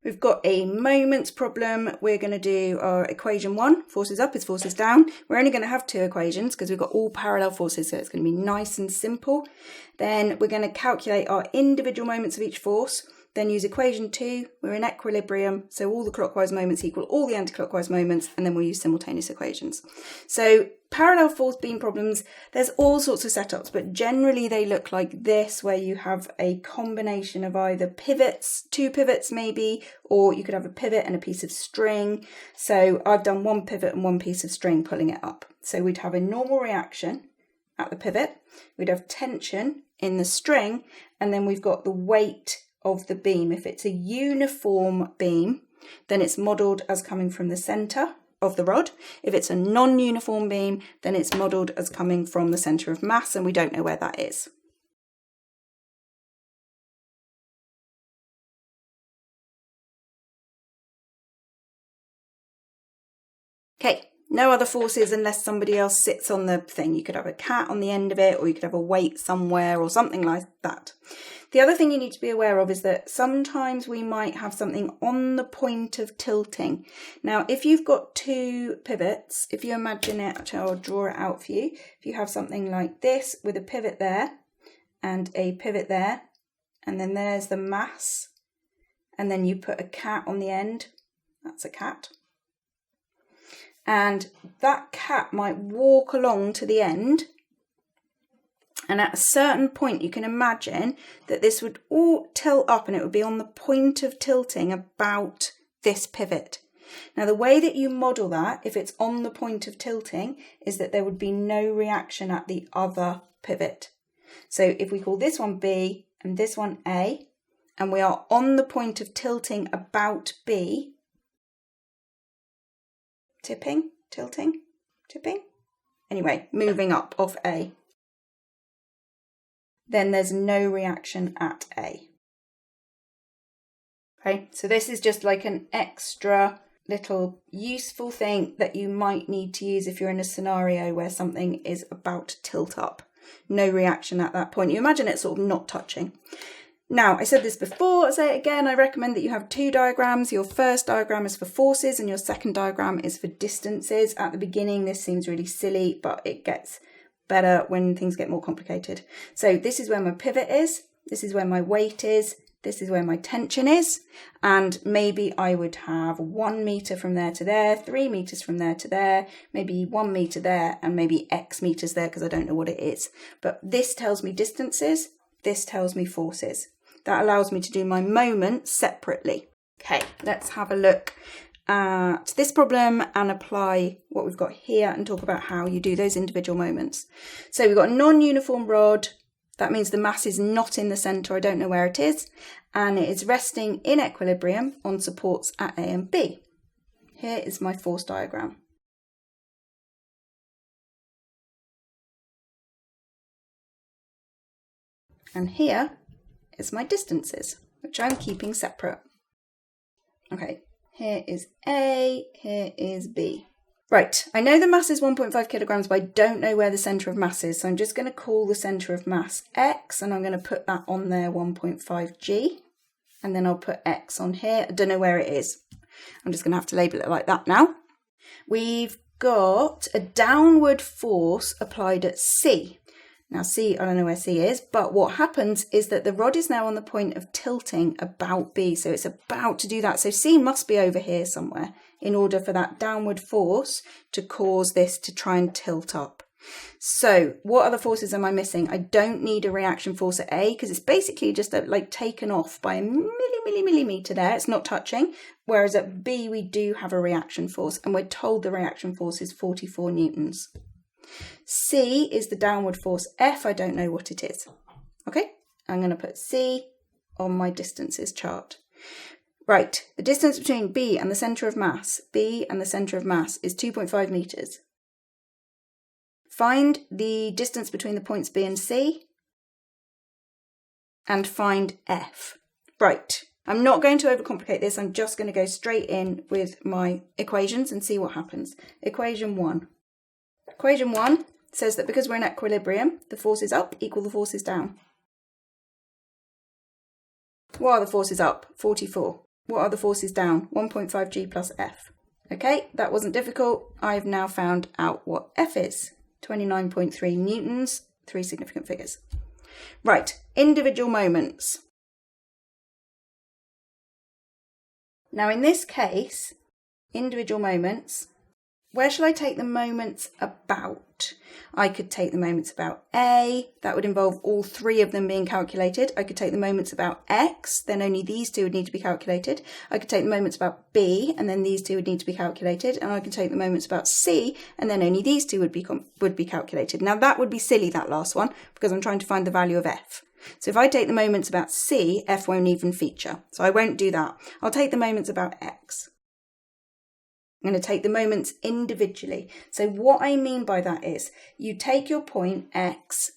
We've got a moments problem. We're going to do our equation 1, forces up is forces down. We're only going to have 2 equations because we've got all parallel forces, so it's going to be nice and simple. Then we're going to calculate our individual moments of each force, then use equation 2. We're in equilibrium, so all the clockwise moments equal all the anti-clockwise moments, and then we'll use simultaneous equations. So parallel force beam problems, there's all sorts of setups, but generally they look like this, where you have a combination of either pivots, 2 pivots maybe, or you could have a pivot and a piece of string. So I've done 1 pivot and 1 piece of string pulling it up. So we'd have a normal reaction at the pivot, we'd have tension in the string, and then we've got the weight of the beam. If it's a uniform beam, then it's modelled as coming from the centre of the rod. If it's a non-uniform beam, then it's modelled as coming from the centre of mass, and we don't know where that is. Okay, no other forces unless somebody else sits on the thing. You could have a cat on the end of it, or you could have a weight somewhere or something like that. The other thing you need to be aware of is that sometimes we might have something on the point of tilting. Now, if you've got 2 pivots, if you imagine it, actually I'll draw it out for you. If you have something like this with a pivot there and a pivot there, and then there's the mass, and then you put a cat on the end, that's a cat. And that cat might walk along to the end, and at a certain point you can imagine that this would all tilt up, and it would be on the point of tilting about this pivot. Now, the way that you model that, if it's on the point of tilting, is that there would be no reaction at the other pivot. So if we call this one B and this one A, and we are on the point of tilting about B, tipping, tilting, tipping, anyway, moving up off A, then there's no reaction at A. Okay, so this is just like an extra little useful thing that you might need to use if you're in a scenario where something is about to tilt up. No reaction at that point. You imagine it sort of not touching. Now, I said this before, I'll say it again, I recommend that you have 2 diagrams. Your first diagram is for forces and your second diagram is for distances. At the beginning, this seems really silly, but it gets better when things get more complicated. So this is where my pivot is, this is where my weight is, this is where my tension is, and maybe I would have 1 metre from there to there, 3 metres from there to there, maybe 1 metre there, and maybe X metres there because I don't know what it is. But this tells me distances, this tells me forces. That allows me to do my moments separately. Okay, let's have a look at this problem and apply what we've got here and talk about how you do those individual moments. So we've got a non-uniform rod. That means the mass is not in the centre. I don't know where it is. And it is resting in equilibrium on supports at A and B. Here is my force diagram. And here is my distances, which I'm keeping separate. Okay, here is A, here is B. Right, I know the mass is 1.5 kilograms, but I don't know where the centre of mass is. So I'm just going to call the centre of mass X, and I'm going to put that on there, 1.5 G. And then I'll put X on here. I don't know where it is. I'm just going to have to label it like that now. We've got a downward force applied at C. Now C, I don't know where C is, but what happens is that the rod is now on the point of tilting about B. So it's about to do that. So C must be over here somewhere in order for that downward force to cause this to try and tilt up. So what other forces am I missing? I don't need a reaction force at A because it's basically just like taken off by a millimetre there. It's not touching. Whereas at B, we do have a reaction force, and we're told the reaction force is 44 newtons. C is the downward force F. I don't know what it is. Okay, I'm going to put C on my distances chart. Right, the distance between B and the centre of mass, B and the centre of mass is 2.5 metres. Find the distance between the points B and C and find F. Right, I'm not going to overcomplicate this. I'm just going to go straight in with my equations and see what happens. Equation 1. Equation 1 says that because we're in equilibrium, the forces up equal the forces down. What are the forces up? 44. what are the forces down? 1.5 G plus F. Okay, that wasn't difficult. I've now found out what F is. 29.3 newtons, 3 significant figures. Right, individual moments. Now in this case, individual moments, where shall I take the moments about? I could take the moments about A, that would involve all 3 of them being calculated. I could take the moments about X, then only these 2 would need to be calculated. I could take the moments about B, and then these 2 would need to be calculated. And I could take the moments about C, and then only these 2 would be calculated. Now that would be silly, that last one, because I'm trying to find the value of F. So if I take the moments about C, F won't even feature. So I won't do that. I'll take the moments about X. I'm going to take the moments individually. So what I mean by that is you take your point X,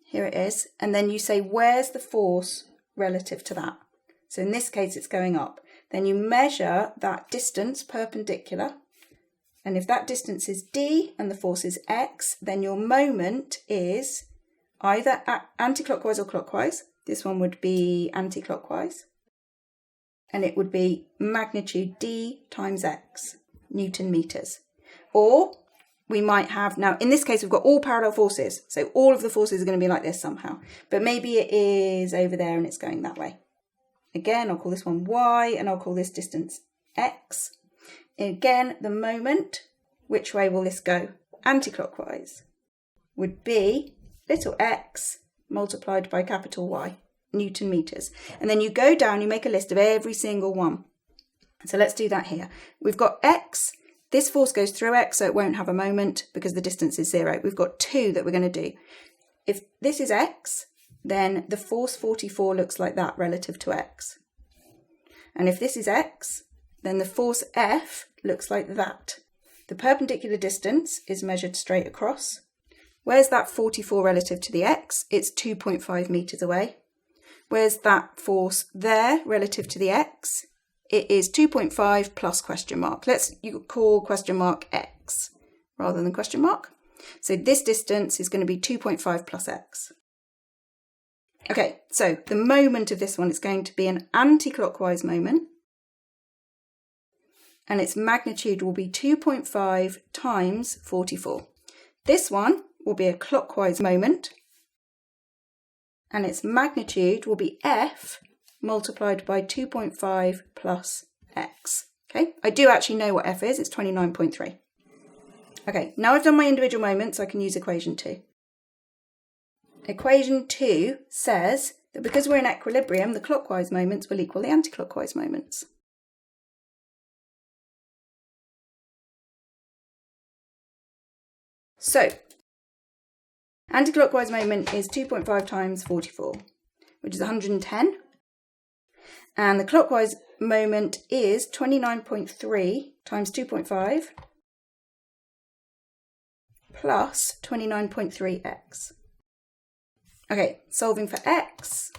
here it is, and then you say, where's the force relative to that? So in this case, it's going up. Then you measure that distance perpendicular. And if that distance is D and the force is X, then your moment is either anti-clockwise or clockwise. This one would be anti-clockwise. And it would be magnitude D times X, Newton meters. Or we might have, now in this case, we've got all parallel forces. So all of the forces are going to be like this somehow. But maybe it is over there and it's going that way. Again, I'll call this one Y and I'll call this distance X. Again, the moment, which way will this go? Anti-clockwise would be little x multiplied by capital Y, Newton meters. And then you go down, you make a list of every single one. So let's do that here. We've got X. This force goes through X, so it won't have a moment because the distance is 0. We've got 2 that we're going to do. If this is X, then the force 44 looks like that relative to X. And if this is X, then the force F looks like that. The perpendicular distance is measured straight across. Where's that 44 relative to the X? It's 2.5 meters away. Where's that force there relative to the X? It is 2.5 plus question mark. You could call question mark X rather than question mark. So this distance is going to be 2.5 plus X. Okay, so the moment of this one is going to be an anti-clockwise moment. And its magnitude will be 2.5 times 44. This one will be a clockwise moment. And its magnitude will be F multiplied by 2.5 plus X. Okay, I do actually know what F is. It's 29.3. Okay, now I've done my individual moments, I can use equation 2. Equation 2 says that because we're in equilibrium, the clockwise moments will equal the anti-clockwise moments. So, anti-clockwise moment is 2.5 times 44, which is 110. And the clockwise moment is 29.3 times 2.5 plus 29.3x. Okay, solving for x.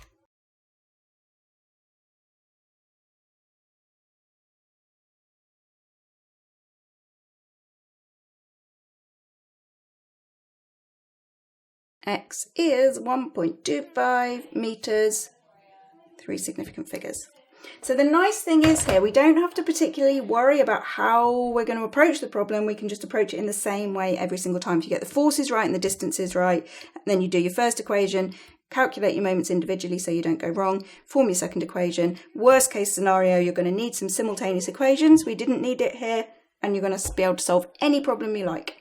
X is 1.25 meters, 3 significant figures. So the nice thing is here, we don't have to particularly worry about how we're going to approach the problem. We can just approach it in the same way every single time. If you get the forces right and the distances right, then you do your first equation, calculate your moments individually so you don't go wrong, form your second equation. Worst case scenario, you're going to need some simultaneous equations. We didn't need it here, and you're going to be able to solve any problem you like.